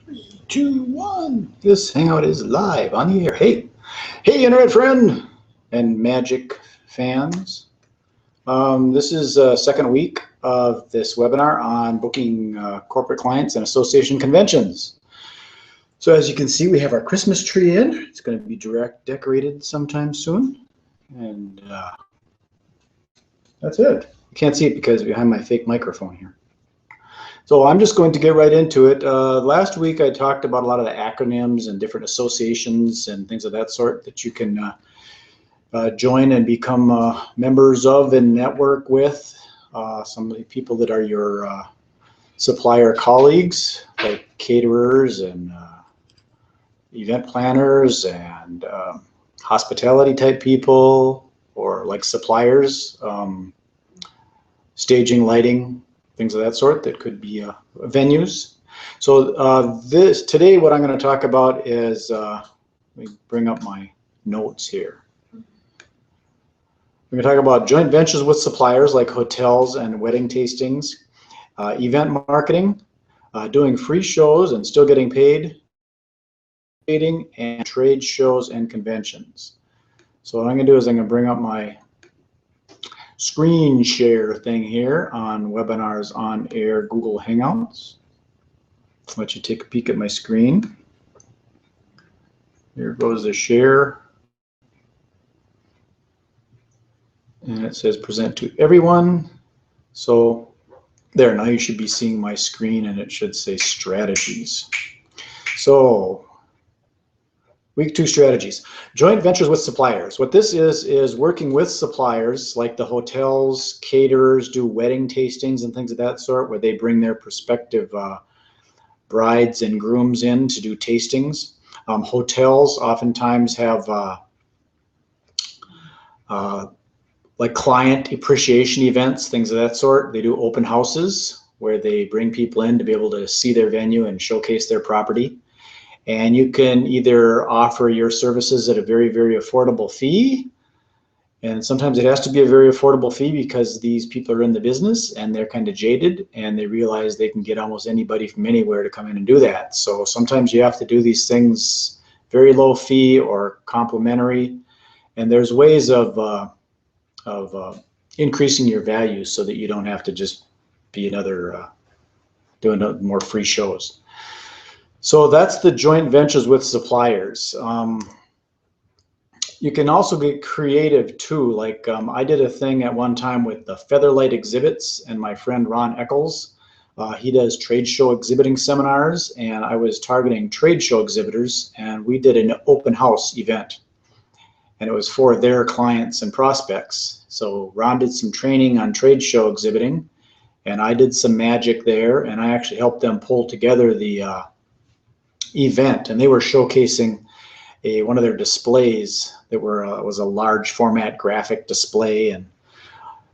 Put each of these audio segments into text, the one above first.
Three, two, one. This hangout is live on the air. Hey, internet friend and magic fans. This is the second week of this webinar on booking corporate clients and association conventions. So as you can see, we have our Christmas tree in. It's going to be decorated sometime soon, and that's it. You can't see it because behind my fake microphone here. So I'm just going to get right into it. Last week I talked about a lot of the acronyms and different associations and things of that sort that you can join and become members of and network with. Some of the people that are your supplier colleagues, like caterers and event planners and hospitality type people, or like suppliers, staging, lighting, things of that sort that could be venues. So today what I'm going to talk about is, let me bring up my notes here. We're going to talk about joint ventures with suppliers like hotels and wedding tastings, event marketing, doing free shows and still getting paid, and trade shows and conventions. So what I'm going to do is I'm going to bring up my screen share thing here on Webinars on Air Google Hangouts. I'll let you take a peek at my screen. Here goes the share. And it says present to everyone. So there, now you should be seeing my screen and it should say strategies. So week 2 strategies. Joint ventures with suppliers. What this is working with suppliers like the hotels, caterers, do wedding tastings and things of that sort, where they bring their prospective brides and grooms in to do tastings. Hotels oftentimes have like client appreciation events, things of that sort. They do open houses where they bring people in to be able to see their venue and showcase their property. And you can either offer your services at a very, very affordable fee. And sometimes it has to be a very affordable fee because these people are in the business and they're kind of jaded and they realize they can get almost anybody from anywhere to come in and do that. So sometimes you have to do these things very low fee or complimentary. And there's ways of increasing your value so that you don't have to just be another doing more free shows. So that's the joint ventures with suppliers. You can also get creative too. Like I did a thing at one time with the Featherlight Exhibits and my friend Ron Eccles. He does trade show exhibiting seminars, and I was targeting trade show exhibitors, and we did an open house event. And it was for their clients and prospects. So Ron did some training on trade show exhibiting, and I did some magic there, and I actually helped them pull together the event, and they were showcasing one of their displays that was a large format graphic display, and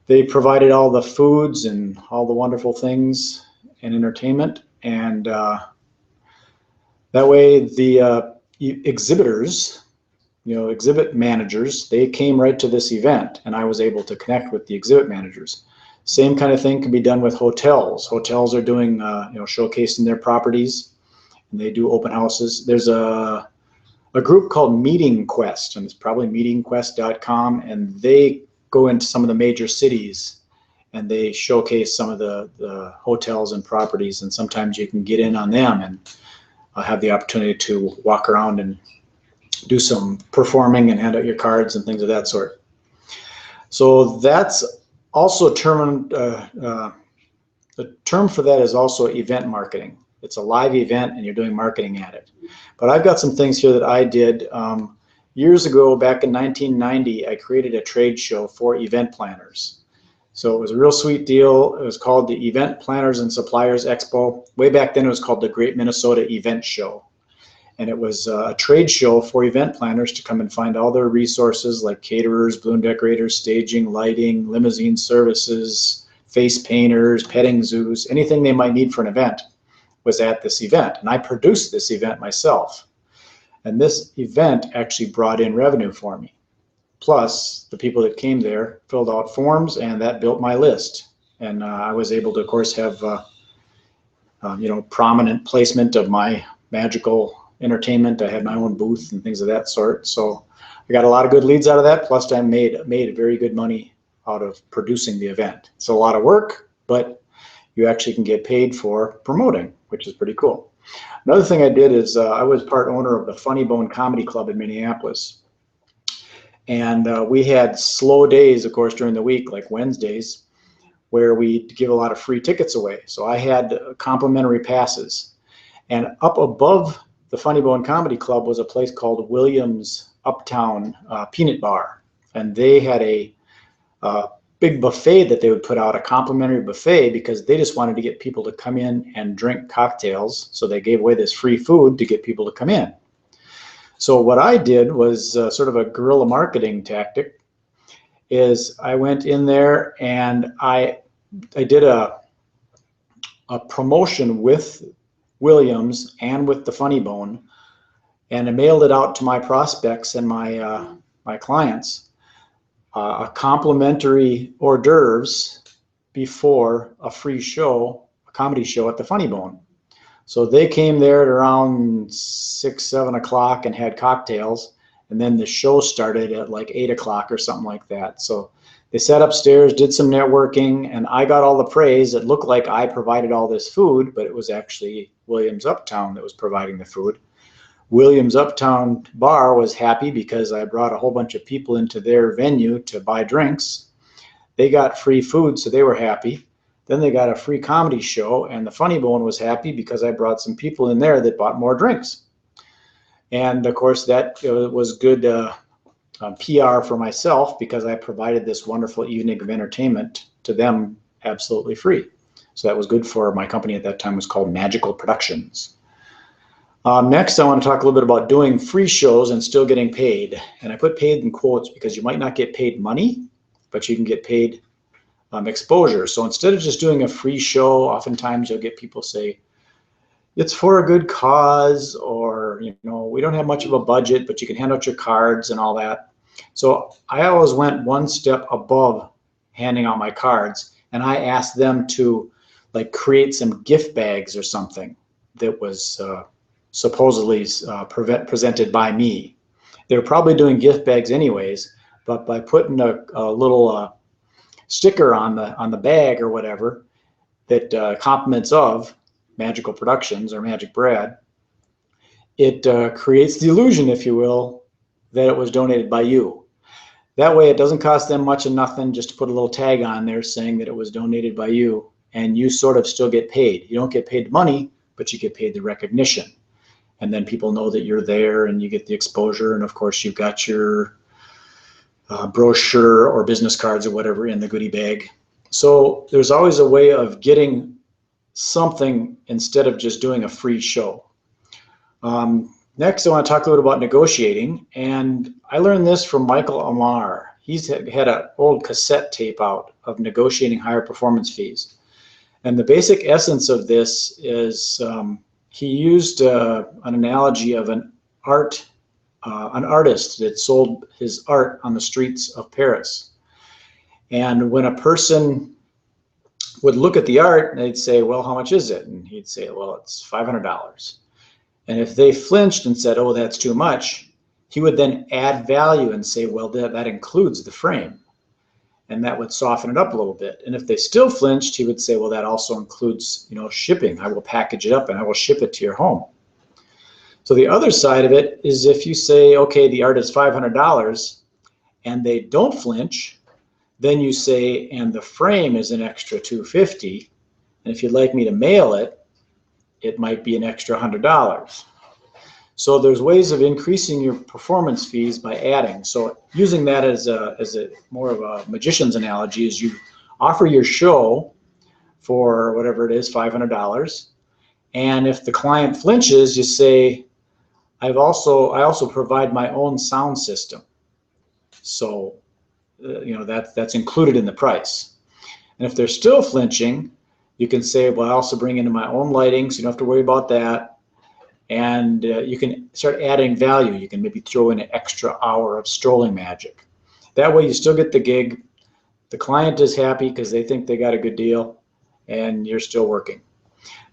they provided all the foods and all the wonderful things and entertainment, and that way the exhibitors, exhibit managers, they came right to this event, and I was able to connect with the exhibit managers. Same kind of thing can be done with hotels. Hotels are doing showcasing their properties. And they do open houses. There's a group called Meeting Quest, and it's probably meetingquest.com, and they go into some of the major cities and they showcase some of the hotels and properties, and sometimes you can get in on them and have the opportunity to walk around and do some performing and hand out your cards and things of that sort. So that's also the term for that is also event marketing. It's a live event and you're doing marketing at it. But I've got some things here that I did. Years ago, back in 1990, I created a trade show for event planners. So it was a real sweet deal. It was called the Event Planners and Suppliers Expo. Way back then it was called the Great Minnesota Event Show. And it was a trade show for event planners to come and find all their resources like caterers, balloon decorators, staging, lighting, limousine services, face painters, petting zoos, anything they might need for an event was at this event. And I produced this event myself. And this event actually brought in revenue for me. Plus, the people that came there filled out forms, and that built my list. And I was able to, of course, have prominent placement of my magical entertainment. I had my own booth and things of that sort. So I got a lot of good leads out of that. Plus I made very good money out of producing the event. It's a lot of work, but you actually can get paid for promoting, which is pretty cool. Another thing I did is I was part owner of the Funny Bone Comedy Club in Minneapolis. And we had slow days, of course, during the week, like Wednesdays, where we give a lot of free tickets away. So I had complimentary passes. And up above the Funny Bone Comedy Club was a place called Williams Uptown Peanut Bar. And they had a big buffet that they would put out, a complimentary buffet, because they just wanted to get people to come in and drink cocktails. So they gave away this free food to get people to come in. So what I did was sort of a guerrilla marketing tactic. Is I went in there and I did a promotion with Williams and with the Funny Bone, and I mailed it out to my prospects and my clients, a complimentary hors d'oeuvres before a free show, a comedy show at the Funny Bone. So they came there at around 6, 7 o'clock and had cocktails, and then the show started at like 8 o'clock or something like that. So they sat upstairs, did some networking, and I got all the praise. It looked like I provided all this food, but it was actually Williams Uptown that was providing the food. Williams Uptown Bar was happy because I brought a whole bunch of people into their venue to buy drinks. They got free food, so they were happy. Then they got a free comedy show, and the Funny Bone was happy because I brought some people in there that bought more drinks. And of course, that was good PR for myself because I provided this wonderful evening of entertainment to them absolutely free. So that was good for my company at that time. It was called Magical Productions. Next, I want to talk a little bit about doing free shows and still getting paid. And I put paid in quotes because you might not get paid money, but you can get paid exposure. So instead of just doing a free show, oftentimes you'll get people say, it's for a good cause, or, you know, we don't have much of a budget, but you can hand out your cards and all that. So I always went one step above handing out my cards, and I asked them to like create some gift bags or something that was supposedly presented by me. They were probably doing gift bags anyways, but by putting a little sticker on the bag or whatever that compliments of Magical Productions or Magic Brad, it creates the illusion, if you will, that it was donated by you. That way it doesn't cost them much of nothing just to put a little tag on there saying that it was donated by you, and you sort of still get paid. You don't get paid the money, but you get paid the recognition. And then people know that you're there and you get the exposure, and of course you've got your brochure or business cards or whatever in the goodie bag. So there's always a way of getting something instead of just doing a free show. Next, I want to talk a little bit about negotiating, and I learned this from Michael Amar. He's had an old cassette tape out of negotiating higher performance fees. And the basic essence of this is he used an analogy of an artist that sold his art on the streets of Paris. And when a person would look at the art, they'd say, well, how much is it? And he'd say, well, it's $500. And if they flinched and said, oh, that's too much, he would then add value and say, well, that includes the frame. And that would soften it up a little bit. And if they still flinched, he would say, well, that also includes, you know, shipping. I will package it up and I will ship it to your home. So the other side of it is if you say, okay, the art is $500 and they don't flinch, then you say, and the frame is an extra $250. And if you'd like me to mail it, it might be an extra $100. So there's ways of increasing your performance fees by adding. So using that as a more of a magician's analogy is you offer your show for whatever it is, $500. And if the client flinches, you say, I also provide my own sound system. So you know, that's included in the price. And if they're still flinching, you can say, well, I also bring in my own lighting, so you don't have to worry about that. And you can start adding value. You can maybe throw in an extra hour of strolling magic. That way you still get the gig. The client is happy because they think they got a good deal, and you're still working.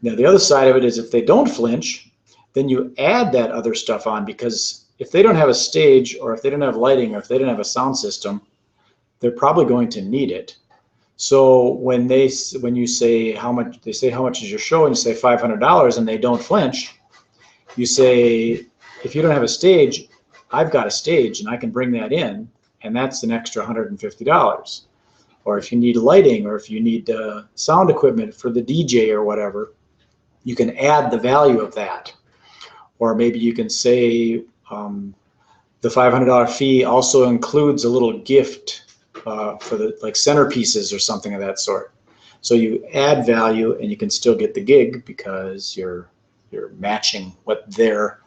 Now, the other side of it is if they don't flinch, then you add that other stuff on, because if they don't have a stage, or if they don't have lighting, or if they don't have a sound system, they're probably going to need it. So when you say how much, they say how much is your show, and you say $500, and they don't flinch, you say, if you don't have a stage, I've got a stage and I can bring that in, and that's an extra $150. Or if you need lighting, or if you need sound equipment for the DJ or whatever, you can add the value of that. Or maybe you can say the $500 fee also includes a little gift for the like centerpieces or something of that sort. So you add value, and you can still get the gig because you're matching what their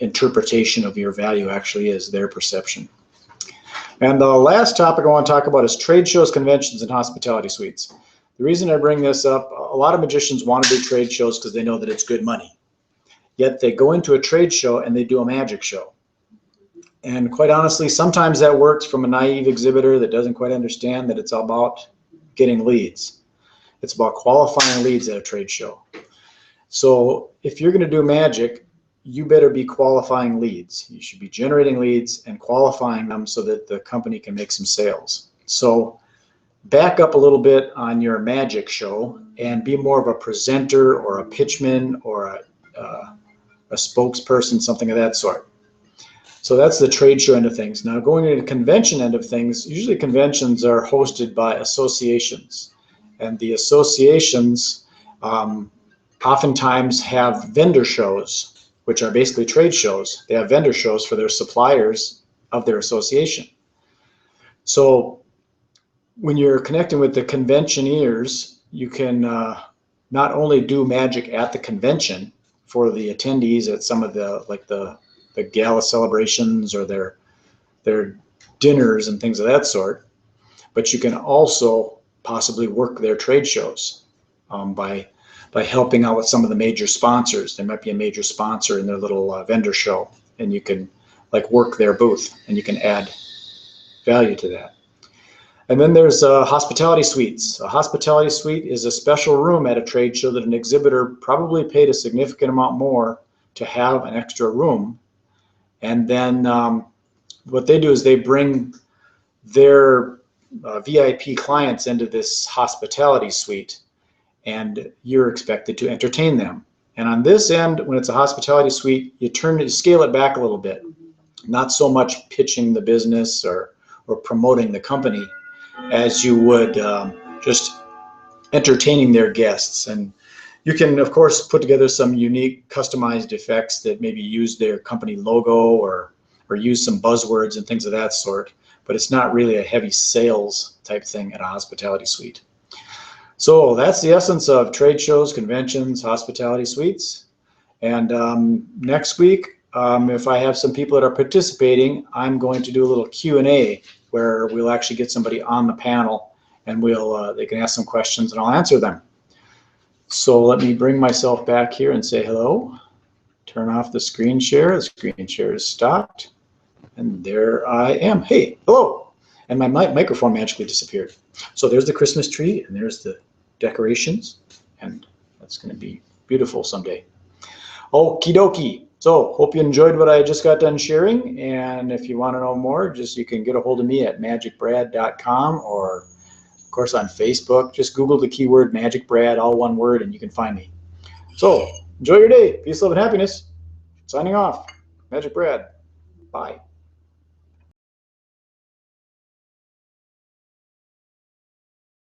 interpretation of your value actually is, their perception. And the last topic I want to talk about is trade shows, conventions, and hospitality suites. The reason I bring this up, a lot of magicians want to do trade shows because they know that it's good money. Yet they go into a trade show and they do a magic show. And quite honestly, sometimes that works from a naive exhibitor that doesn't quite understand that it's about getting leads. It's about qualifying leads at a trade show. So if you're going to do magic, you better be qualifying leads. You should be generating leads and qualifying them so that the company can make some sales. So back up a little bit on your magic show and be more of a presenter or a pitchman or a spokesperson, something of that sort. So that's the trade show end of things. Now going into the convention end of things, usually conventions are hosted by associations. And the associations oftentimes have vendor shows, which are basically trade shows. They have vendor shows for their suppliers of their association. So when you're connecting with the conventioneers, you can not only do magic at the convention for the attendees at some of the gala celebrations or their dinners and things of that sort, but you can also possibly work their trade shows by helping out with some of the major sponsors. There might be a major sponsor in their little vendor show, and you can like work their booth, and you can add value to that. And then there's hospitality suites. A hospitality suite is a special room at a trade show that an exhibitor probably paid a significant amount more to have an extra room. And then what they do is they bring their VIP clients into this hospitality suite, and you're expected to entertain them. And on this end, when it's a hospitality suite, you scale it back a little bit. Not so much pitching the business or promoting the company as you would just entertaining their guests. And you can, of course, put together some unique customized effects that maybe use their company logo or use some buzzwords and things of that sort, but it's not really a heavy sales type thing at a hospitality suite. So that's the essence of trade shows, conventions, hospitality suites. And next week, if I have some people that are participating, I'm going to do a little Q&A where we'll actually get somebody on the panel, and they can ask some questions and I'll answer them. So let me bring myself back here and say hello. Turn off the screen share. The screen share is stopped. And there I am. Hey, hello. And my microphone magically disappeared. So there's the Christmas tree, and there's the decorations, and that's going to be beautiful someday. Okie dokie. So hope you enjoyed what I just got done sharing, and if you want to know more, you can get a hold of me at magicbrad.com, or of course on Facebook. Just Google the keyword Magic Brad, all one word, and you can find me. So enjoy your day. Peace, love, and happiness. Signing off. Magic Brad. Bye.